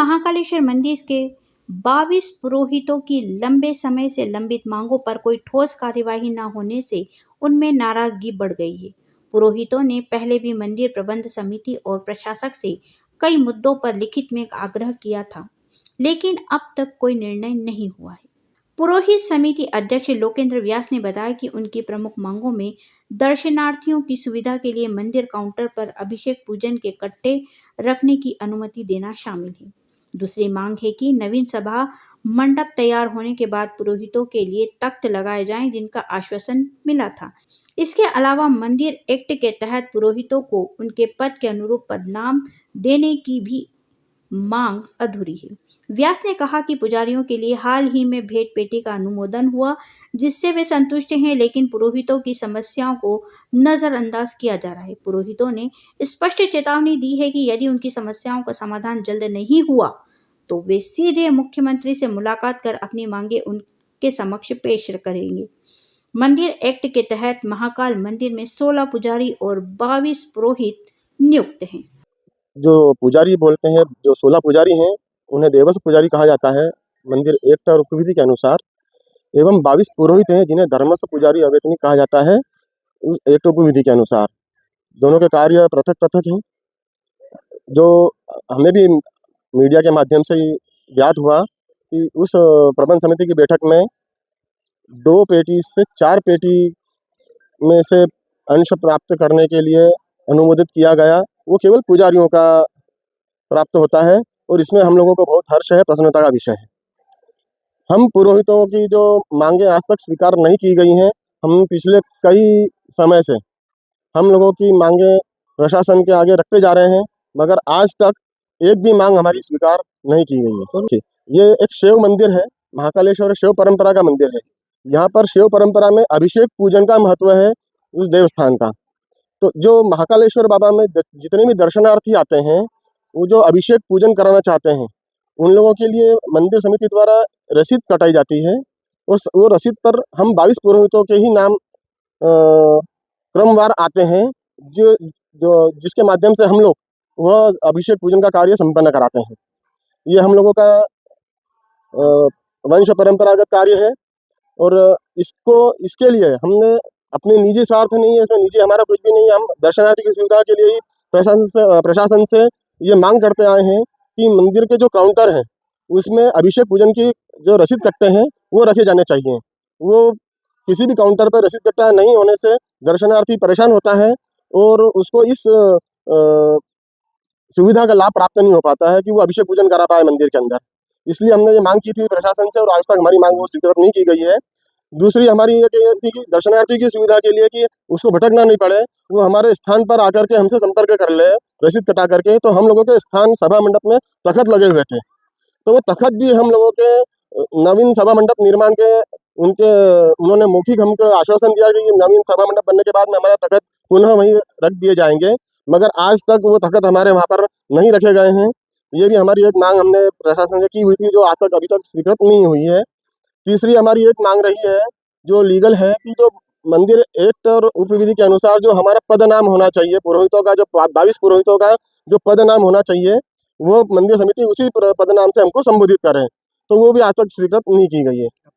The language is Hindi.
महाकालेश्वर मंदिर के 22 पुरोहितों की लंबे समय से लंबित मांगों पर कोई ठोस कार्यवाही न होने से उनमें नाराजगी बढ़ गई है। पुरोहितों ने पहले भी मंदिर प्रबंध समिति और प्रशासक से कई मुद्दों पर लिखित में आग्रह किया था, लेकिन अब तक कोई निर्णय नहीं हुआ है। पुरोहित समिति अध्यक्ष लोकेंद्र व्यास ने बताया कि उनकी प्रमुख मांगों में दर्शनार्थियों की सुविधा के लिए मंदिर काउंटर पर अभिषेक पूजन के कट्टे रखने की अनुमति देना शामिल है। दूसरी मांग है कि नवीन सभा मंडप तैयार होने के बाद पुरोहितों के लिए तख्त लगाए जाएं, जिनका आश्वासन मिला था। इसके अलावा मंदिर एक्ट के तहत पुरोहितों को उनके पद के अनुरूप पदनाम देने की भी मांग अधूरी है। व्यास ने कहा कि पुजारियों के लिए हाल ही में भेंट पेटी का अनुमोदन हुआ, जिससे वे संतुष्ट हैं, लेकिन पुरोहितों की समस्याओं को नजरअंदाज किया जा रहा है। पुरोहितों ने स्पष्ट चेतावनी दी है कि यदि उनकी समस्याओं का समाधान जल्द नहीं हुआ तो वे सीधे मुख्यमंत्री से मुलाकात कर अपनी मांगे उनके समक्ष पेश करेंगे। मंदिर एक्ट के तहत महाकाल मंदिर में 16 पुजारी और 22 पुरोहित नियुक्त हैं। जो पुजारी बोलते हैं, जो 16 पुजारी हैं, उन्हें देवस्व पुजारी कहा जाता है मंदिर एक्ट और उपविधि के अनुसार, एवं 22 पुरोहित हैं जिन्हें धर्मस्व पुजारी अवैतनिक कहा जाता है एक्ट उपविधि के अनुसार। दोनों के कार्य पृथक पृथक हैं। जो हमें भी मीडिया के माध्यम से ही ज्ञात हुआ कि उस प्रबंध समिति की बैठक में 2 पेटी से 4 पेटी में से अंश प्राप्त करने के लिए अनुमोदित किया गया, वो केवल पुजारियों का प्राप्त होता है और इसमें हम लोगों को बहुत हर्ष है, प्रसन्नता का विषय है। हम पुरोहितों की जो मांगे आज तक स्वीकार नहीं की गई हैं, हम पिछले कई समय से हम लोगों की मांगे प्रशासन के आगे रखते जा रहे हैं, मगर आज तक एक भी मांग हमारी स्वीकार नहीं की गई है। ये एक शैव मंदिर है, महाकालेश्वर शैव परंपरा का मंदिर है। यहाँ पर शैव परंपरा में अभिषेक पूजन का महत्व है उस देवस्थान का। तो जो महाकालेश्वर बाबा में जितने भी दर्शनार्थी आते हैं, वो जो अभिषेक पूजन कराना चाहते हैं, उन लोगों के लिए मंदिर समिति द्वारा रसीद कटाई जाती है और वो रसीद पर हम 22 पुरोहितों के ही नाम क्रमवार आते हैं, जो जो जिसके माध्यम से हम लोग वह अभिषेक पूजन का कार्य संपन्न कराते हैं। ये हम लोगों का वंश परंपरागत कार्य है और इसके लिए हमने अपने निजी स्वार्थ नहीं है, इसमें निजी हमारा कुछ भी नहीं है। हम दर्शनार्थी की सुविधा के लिए ही प्रशासन से ये मांग करते आए हैं कि मंदिर के जो काउंटर हैं उसमें अभिषेक पूजन की जो रसीद कट्टे हैं वो रखे जाने चाहिए। वो किसी भी काउंटर पर रसीद कट्टा नहीं होने से दर्शनार्थी परेशान होता है और उसको इस सुविधा का लाभ प्राप्त नहीं हो पाता है कि वो अभिषेक पूजन करा पाए मंदिर के अंदर। इसलिए हमने ये मांग की थी प्रशासन से और आज तक हमारी मांग वो स्वीकृत नहीं की गई है। दूसरी हमारी ये थी कि दर्शनार्थी की सुविधा के लिए कि उसको भटकना नहीं पड़े, वो हमारे स्थान पर आकर के हमसे संपर्क कर ले रसीद कटा करके। तो हम लोगों के स्थान सभा मंडप में तखत लगे हुए थे, तो वो तखत भी हम लोगों के नवीन सभा मंडप निर्माण के उन्होंने मौखिक हमको आश्वासन दिया कि नवीन सभा मंडप बनने के बाद में हमारा तखत पुनः वहीं रख दिए जाएंगे, मगर आज तक वो तखत हमारे वहाँ पर नहीं रखे गए हैं। ये भी हमारी एक मांग हमने प्रशासन से की हुई थी, जो आज तक अभी तक स्वीकृत नहीं हुई है। तीसरी हमारी एक मांग रही है जो लीगल है कि जो मंदिर एक्ट और उपविधि के अनुसार जो हमारा पद नाम होना चाहिए, पुरोहितों का जो 22 पुरोहितों का जो पद नाम होना चाहिए, वो मंदिर समिति उसी पद नाम से हमको संबोधित करें, तो वो भी आज तक स्वीकृत नहीं की गई है।